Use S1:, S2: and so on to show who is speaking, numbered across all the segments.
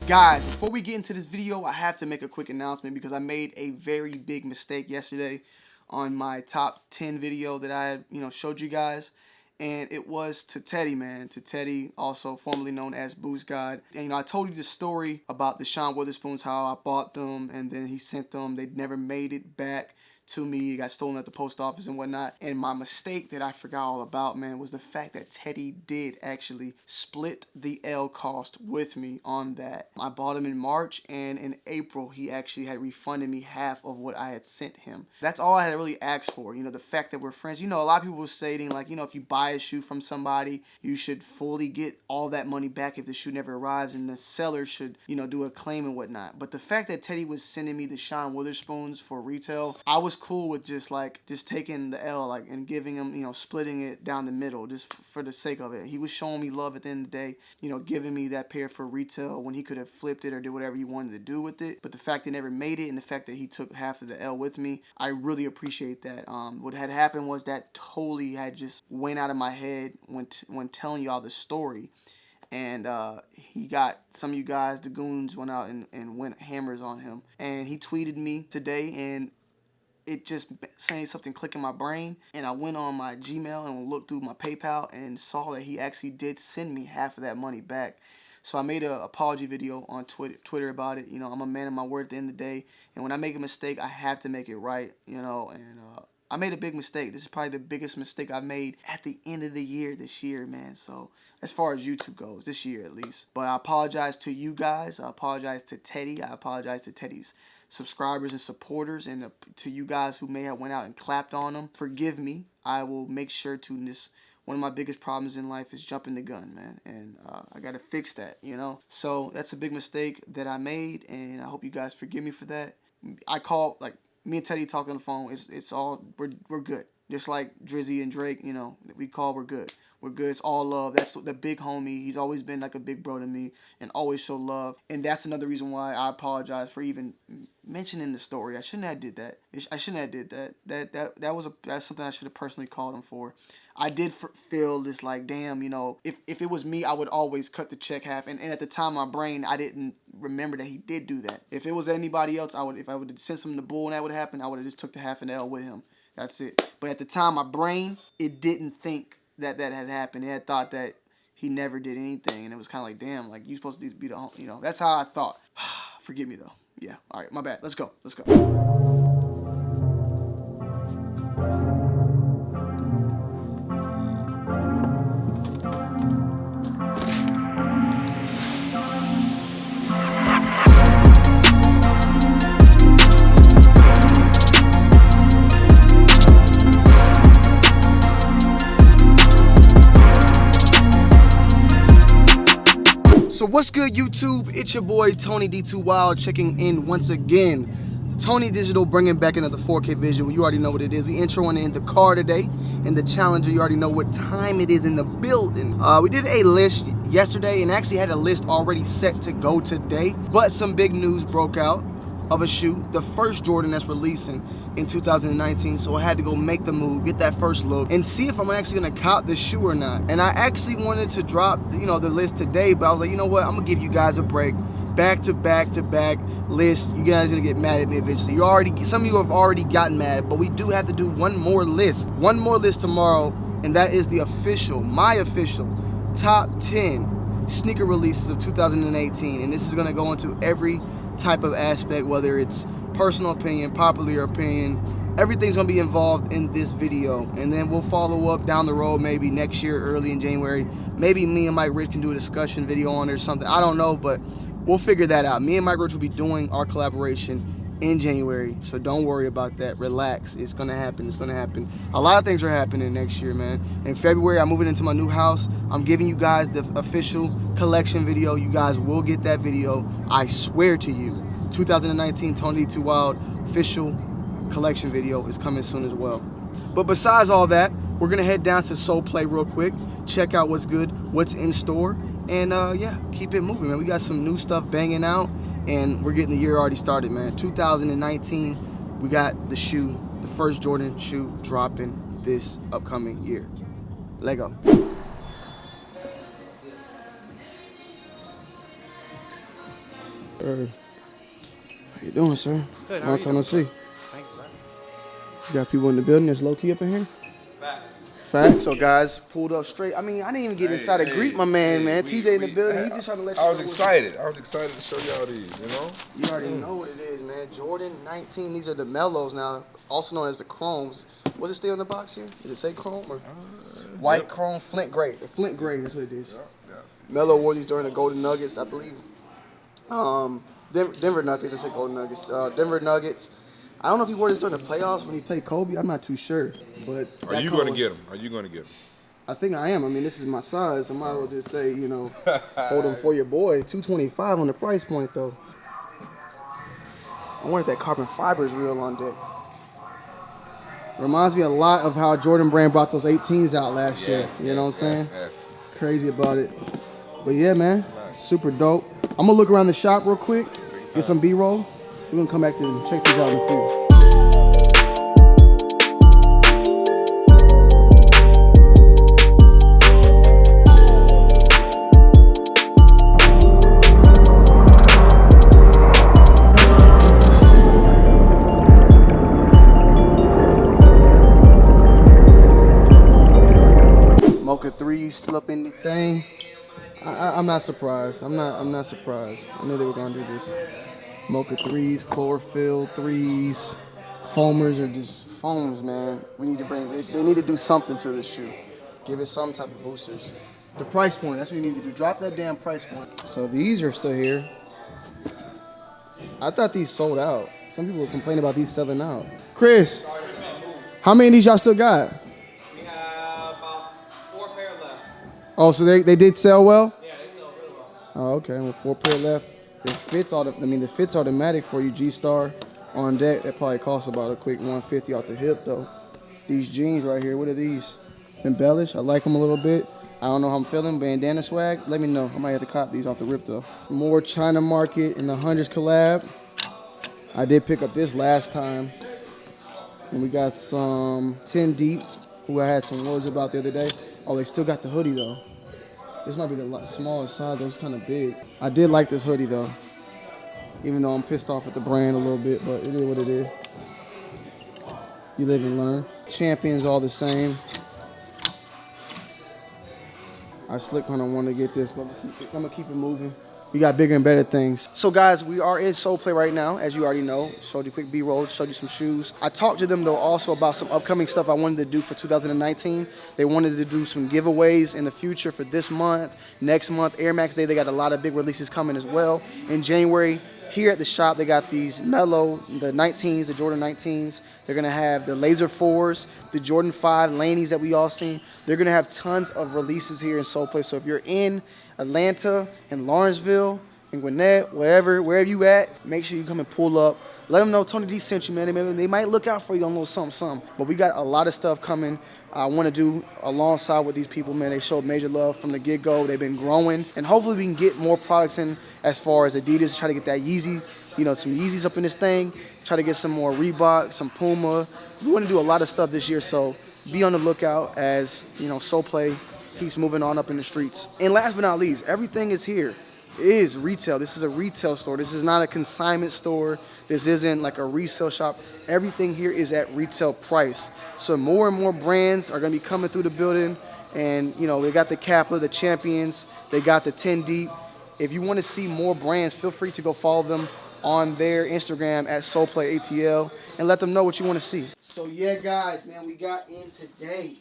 S1: Guys, before we get into this video, I have to make a quick announcement because I made a very big mistake yesterday on my top 10 video that I had, showed you guys. And it was to Teddy, man. To Teddy, also formerly known as Boost God. And, I told you the story about the Sean Wotherspoons, how I bought them and then he sent them. They never made it back to me. It got stolen at the post office and whatnot. And my mistake that I forgot all about, man, was the fact that Teddy did actually split the L cost with me on that. I bought him in March, and in April he actually had refunded me half of what I had sent him. That's all I had really asked for. The fact that we're friends. A lot of people were saying, like, if you buy a shoe from somebody, you should fully get all that money back if the shoe never arrives, and the seller should, do a claim and whatnot. But the fact that Teddy was sending me the Sean Wotherspoons for retail, I was cool with just taking the L, and giving him, splitting it down the middle just for the sake of it. He was showing me love at the end of the day, giving me that pair for retail when he could have flipped it or did whatever he wanted to do with it. But the fact they never made it and the fact that he took half of the L with me, I really appreciate that. What had happened was that totally had just went out of my head when telling y'all the story. And he got some of you guys, the goons, went out and went hammers on him. And he tweeted me today, and it just saying something click in my brain, and I went on my Gmail and looked through my PayPal and saw that he actually did send me half of that money back. So I made an apology video on Twitter about it. I'm a man of my word at the end of the day, and when I make a mistake, I have to make it right. And I made a big mistake. This is probably the biggest mistake I've made at the end of the year this year, man. So as far as YouTube goes, this year at least. But I apologize to you guys. I apologize to Teddy. I apologize to Teddy's subscribers and supporters, and to you guys who may have went out and clapped on them. Forgive me. I will make sure to. One of my biggest problems in life is jumping the gun, man, and I gotta fix that. So that's a big mistake that I made, and I hope you guys forgive me for that. I call, me and Teddy talk on the phone. It's all we're good. Just like Drizzy and Drake, we call, we're good. We're good. It's all love. That's the big homie. He's always been like a big bro to me and always show love. And that's another reason why I apologize for even mentioning the story. I shouldn't have did that. I shouldn't have did that. That's something I should have personally called him for. I did feel this damn, if it was me, I would always cut the check half. And at the time, my brain, I didn't remember that he did do that. If it was anybody else, if I would have sent him the bull and that would happen, I would have just took the half an L with him. That's it. But at the time, my brain, it didn't think that had happened. It had thought that he never did anything. And it was kind of like, damn, you supposed to be the, that's how I thought. Forgive me, though. Yeah. All right. My bad. Let's go. Let's go. So what's good, YouTube? It's your boy Tony D2 Wild checking in once again. Tony Digital bringing back another 4K visual. You already know what it is. We introing in the car today, in the Challenger. You already know what time it is in the building. We did a list yesterday and actually had a list already set to go today, but some big news broke out of a shoe, the first Jordan that's releasing in 2019. So I had to go make the move, get that first look, and see if I'm actually gonna cop this shoe or not. And I actually wanted to drop, the list today, but I was like, you know what? I'm gonna give you guys a break. Back to back list. You guys are gonna get mad at me eventually. Some of you have already gotten mad, but we do have to do one more list tomorrow, and that is my official top 10 sneaker releases of 2018. And this is gonna go into every type of aspect, whether it's personal opinion, popular opinion, everything's gonna be involved in this video. And then we'll follow up down the road, maybe next year, early in January. Maybe me and Mike Rich can do a discussion video on it or something. I don't know, but we'll figure that out. Me and Mike Rich will be doing our collaboration in January, so don't worry about that. Relax. It's gonna happen. It's gonna happen. A lot of things are happening next year, man. In February, I'm moving into my new house. I'm giving you guys the official collection video. You guys will get that video. I swear to you. 2019 Tony D2 Wild official collection video is coming soon as well. But besides all that, we're gonna head down to Soul Play real quick, check out what's good, what's in store, and yeah, keep it moving, man. We got some new stuff banging out, and we're getting the year already started, man. 2019, we got the shoe, the first Jordan shoe dropping this upcoming year. Lego. How you doing, sir?
S2: Good.
S1: Long time no see.
S2: Thanks, sir.
S1: You got people in the building that's low key up in here? Facts. So guys, pulled up straight. I mean, I didn't even get inside to greet my man, TJ in the building. He just trying to let you know.
S3: I was excited. I was excited to show y'all these, you know?
S1: You already know what it is, man. Jordan 19. These are the Mellows now, also known as the Chromes. What's it still in the box here? Does it say Chrome or white Chrome? Flint Gray. The Flint Gray, that's what it is. Mello wore these during the Golden Nuggets, I believe. Denver Nuggets. Let's say Golden Nuggets. Denver Nuggets. I don't know if he wore this during the playoffs when he played Kobe. I'm not too sure. But
S3: are you going to get him? Are you going to get him?
S1: I think I am. I mean, this is my size. I might as well just say, you know, hold him for your boy. $225 on the price point, though. I wonder if that carbon fiber is real on deck. Reminds me a lot of how Jordan Brand brought those 18s out last year. You know what I'm saying?
S3: Yes.
S1: Crazy about it. But yeah, man, super dope. I'm going to look around the shop real quick, get some B-roll. We're going to come back and check these out in a few. Mocha 3 still up in the thing. I'm not surprised. I'm not surprised. I knew they were gonna do this. Mocha 3s, chlorophyll 3s, foamers are just foams, man. We need to they need to do something to this shoe. Give it some type of boosters. The price point, that's what you need to do. Drop that damn price point. So these are still here. I thought these sold out. Some people were complaining about these selling out. Chris, how many of these y'all still got?
S4: We have about 4 pair left.
S1: Oh, so they did sell well?
S4: Yeah, they sell really well.
S1: Oh, okay. Well, 4 pair left. The fit's automatic for you. G-Star on deck. That probably costs about a quick $150 off the hip though. These jeans right here, what are these? Embellish. I like them a little bit. I don't know how I'm feeling. Bandana swag. Let me know. I might have to cop these off the rip though. More China Market and the Hundreds collab. I did pick up this last time. And we got some 10 Deep, who I had some words about the other day. Oh, they still got the hoodie though. This might be the smallest size, though. It's kind of big. I did like this hoodie though. Even though I'm pissed off at the brand a little bit, but it is what it is. You live and learn. Champions all the same. I slick kind of want to get this, but I'm gonna keep it moving. We got bigger and better things. So guys, we are in Soul Play right now, as you already know. Showed you a quick B-roll, showed you some shoes. I talked to them though also about some upcoming stuff I wanted to do for 2019. They wanted to do some giveaways in the future for this month, next month, Air Max Day. They got a lot of big releases coming as well. In January, here at the shop, they got these Mellow, the 19s, the Jordan 19s. They're gonna have the Laser 4s, the Jordan 5 Laneys that we all seen. They're gonna have tons of releases here in Soul Play. So if you're in Atlanta and Lawrenceville and Gwinnett, wherever you at, make sure you come and pull up. Let them know Tony D sent you, man. They might look out for you on a little something. But we got a lot of stuff coming. I want to do alongside with these people, man. They showed major love from the get-go. They've been growing. And hopefully we can get more products in as far as Adidas, try to get that Yeezy, some Yeezys up in this thing. Try to get some more Reebok, some Puma. We want to do a lot of stuff this year, so be on the lookout as, Soul Play keeps moving on up in the streets. And last but not least, everything is here. It is retail. This is a retail store. This is not a consignment store. This isn't like a resale shop. Everything here is at retail price. So more and more brands are gonna be coming through the building. And they got the Kappa, the Champions, they got the 10 Deep. If you wanna see more brands, feel free to go follow them on their Instagram at SoulPlayATL and let them know what you wanna see. So yeah, guys, man, we got in today.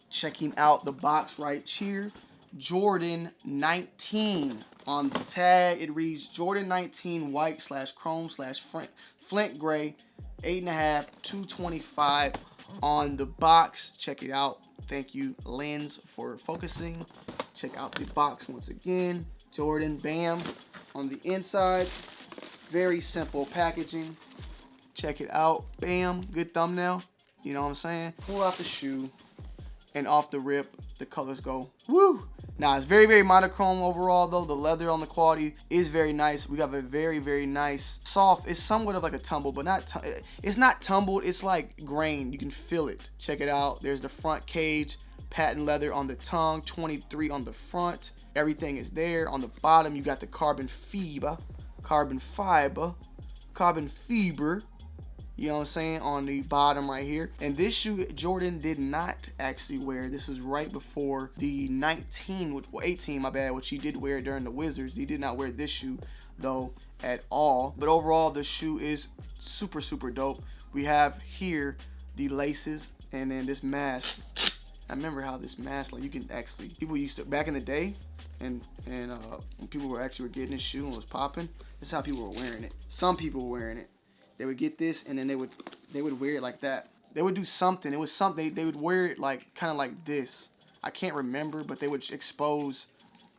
S1: Checking out the box right here. Jordan 19 on the tag. It reads Jordan 19 white / chrome / flint gray, 8.5, $225 on the box. Check it out. Thank you, Lens, for focusing. Check out the box once again. Jordan, bam, on the inside. Very simple packaging. Check it out. Bam, good thumbnail. You know what I'm saying? Pull out the shoe. And off the rip, the colors go, woo! Now, it's very, very monochrome overall, though. The leather on the quality is very nice. We have a very, very nice, soft. It's somewhat of like a tumble, but it's not tumbled. It's like grain. You can feel it. Check it out. There's the front cage, patent leather on the tongue, 23 on the front. Everything is there. On the bottom, you got the carbon fiber, you know what I'm saying, on the bottom right here. And this shoe Jordan did not actually wear. This is right before the 18, my bad, which he did wear during the Wizards. He did not wear this shoe though at all. But overall, the shoe is super, super dope. We have here the laces and then this mask. I remember how this mask, like, you can actually, people used to, back in the day, and when people were getting this shoe and was popping, this is how people were wearing it. Some people were wearing it. They would get this and then they would wear it like that. They would do something. It was something, they would wear it like, kind of like this. I can't remember, but they would expose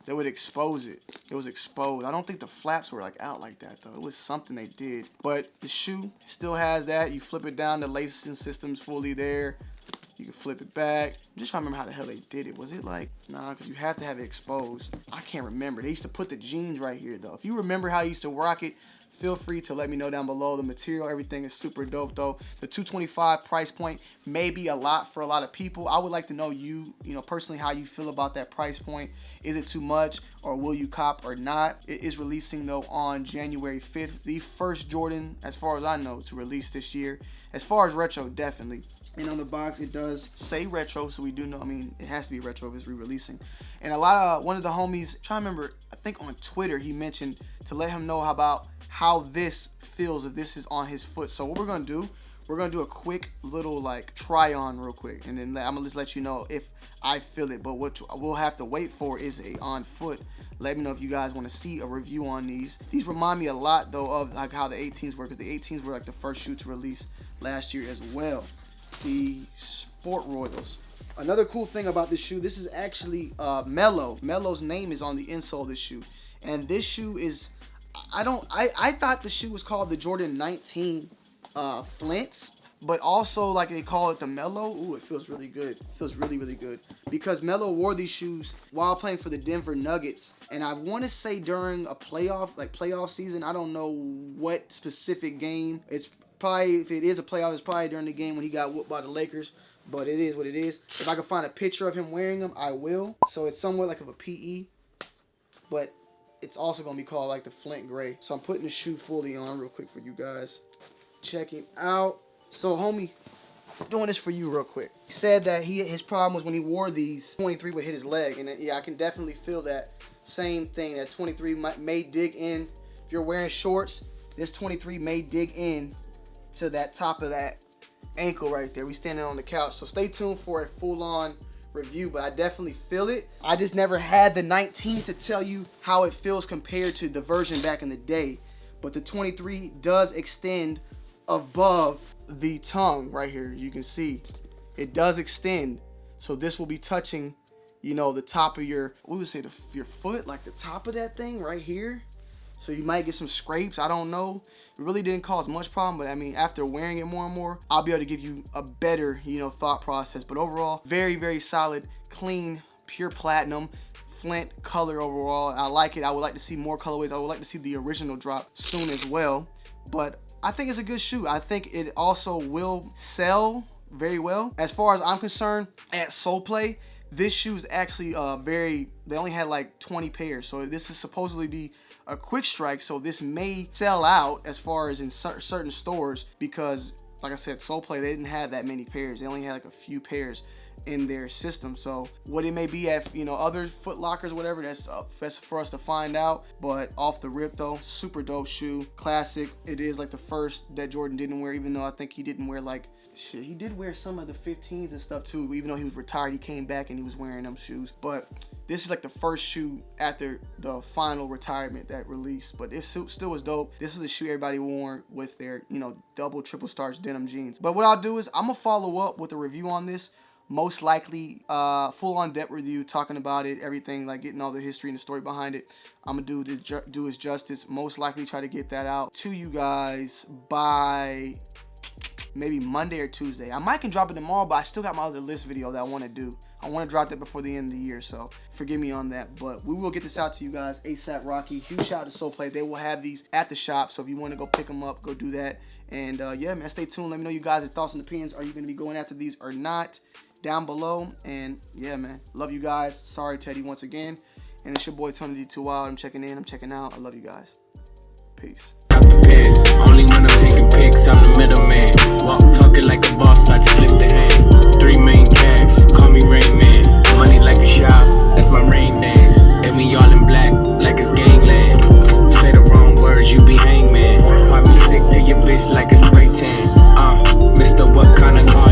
S1: it. It was exposed. I don't think the flaps were like out like that though. It was something they did. But the shoe still has that. You flip it down, the lacing system's fully there. You can flip it back. I'm just trying to remember how the hell they did it. Was it like, nah, because you have to have it exposed. I can't remember. They used to put the jeans right here though. If you remember how you used to rock it, feel free to let me know down below. The material, everything is super dope though. The $225 price point may be a lot for a lot of people. I would like to know you know, personally, how you feel about that price point. Is it too much, or will you cop or not? It is releasing though on January 5th. The first Jordan, as far as I know, to release this year. As far as retro, definitely. And on the box, it does say retro, so we do know, I mean, it has to be retro if it's re-releasing. And one of the homies, I'm trying to remember, I think on Twitter, he mentioned to let him know about how this feels if this is on his foot. So what we're going to do, we're going to do a quick little like try on real quick. And then I'm going to just let you know if I feel it. But what we'll have to wait for is a on foot. Let me know if you guys want to see a review on these. These remind me a lot though of like how the 18s were, because the 18s were like the first shoe to release last year as well. The Sport Royals. Another cool thing about this shoe, this is actually Melo. Melo's name is on the insole of this shoe. And this shoe is, I thought the shoe was called the Jordan 19 Flint, but also like they call it the Melo. Ooh, it feels really good. It feels really, really good. Because Melo wore these shoes while playing for the Denver Nuggets. And I want to say during a playoff season, I don't know what specific game. It's probably, if it is a playoff, it's probably during the game when he got whooped by the Lakers. But it is what it is. If I can find a picture of him wearing them, I will. So it's somewhat like of a PE. But it's also going to be called like the Flint Gray. So I'm putting the shoe fully on real quick for you guys. Check him out. So homie, doing this for you real quick. He said that his problem was when he wore these, 23 would hit his leg. And yeah, I can definitely feel that same thing. That 23 may dig in. If you're wearing shorts, this 23 may dig in to that top of that ankle right there. We standing on the couch, so stay tuned for a full-on review, but I definitely feel it. I just never had the 19 to tell you how it feels compared to the version back in the day, but the 23 does extend above the tongue right here. You can see it does extend, so this will be touching, you know, the top of your, we would say your foot, like the top of that thing right here. So you might get some scrapes, I don't know. It really didn't cause much problem, but I mean, after wearing it more and more, I'll be able to give you a better, you know, thought process. But overall, very, very solid, clean, pure platinum, Flint color overall. I like it. I would like to see more colorways. I would like to see the original drop soon as well. But I think it's a good shoe. I think it also will sell very well. As far as I'm concerned, at Sole Play, this shoe is actually they only had like 20 pairs. So this is supposedly be a quick strike. So this may sell out as far as in certain stores, because like I said, Sole Play, they didn't have that many pairs. They only had like a few pairs in their system. So what it may be at, you know, other Foot Lockers, whatever, that's for us to find out. But off the rip though, super dope shoe, classic. It is like the first that Jordan didn't wear, even though I think he didn't wear like, shit, he did wear some of the 15s and stuff too. Even though he was retired, he came back and he was wearing them shoes. But this is like the first shoe after the final retirement that released. But it still was dope. This was the shoe everybody wore with their, you know, double, triple starch denim jeans. But what I'll do is I'm gonna follow up with a review on this. Most likely full-on depth review, talking about it, everything, like getting all the history and the story behind it. I'm gonna do its justice. Most likely try to get that out to you guys by maybe Monday or Tuesday. I might can drop it tomorrow, but I still got my other list video that I want to do. I want to drop that before the end of the year, so forgive me on that. But we will get this out to you guys ASAP Rocky. Huge shout out to Sole Play. They will have these at the shop, so if you want to go pick them up, go do that. And yeah, man, stay tuned. Let me know you guys' thoughts and opinions. Are you going to be going after these or not? Down below. And yeah, man, love you guys. Sorry, Teddy, once again. And it's your boy Tony D2 Wild. I'm checking in. I'm checking out. I love you guys. Peace.